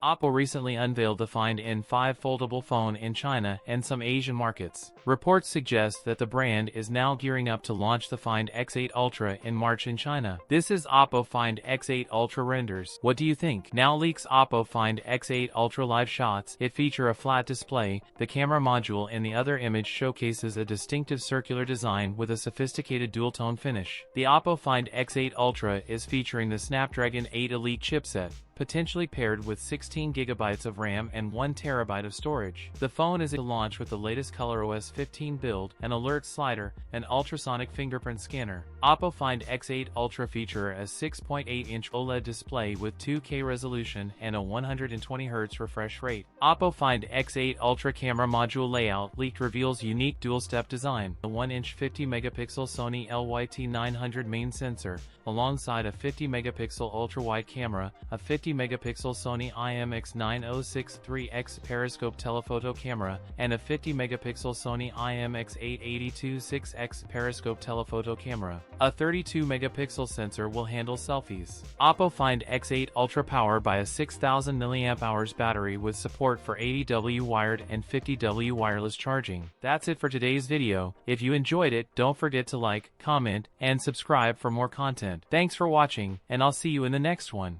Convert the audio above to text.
OPPO recently unveiled the Find N5 foldable phone in China and some Asian markets. Reports suggest that the brand is now gearing up to launch the Find X8 Ultra in March in China. This is OPPO Find X8 Ultra renders. What do you think? Now leaks OPPO Find X8 Ultra live shots. It feature a flat display. The camera module in the other image showcases a distinctive circular design with a sophisticated dual-tone finish. The OPPO Find X8 Ultra is featuring the Snapdragon 8 Elite chipset, potentially paired with 16 GB of RAM and 1 TB of storage. The phone is to launch with the latest ColorOS 15 build, an alert slider, an ultrasonic fingerprint scanner. OPPO Find X8 Ultra feature a 6.8-inch OLED display with 2K resolution and a 120Hz refresh rate. OPPO Find X8 Ultra camera module layout leaked reveals unique dual-step design. The 1-inch 50-megapixel Sony LYT900 main sensor, alongside a 50-megapixel ultra-wide camera, a 50-megapixel Sony IMX9063X periscope telephoto camera, and a 50-megapixel Sony IMX8826X periscope telephoto camera. A 32-megapixel sensor will handle selfies. OPPO Find X8 Ultra powered by a 6000 mAh battery with support for 80W wired and 50W wireless charging. That's it for today's video. If you enjoyed it, don't forget to like, comment, and subscribe for more content. Thanks for watching, and I'll see you in the next one.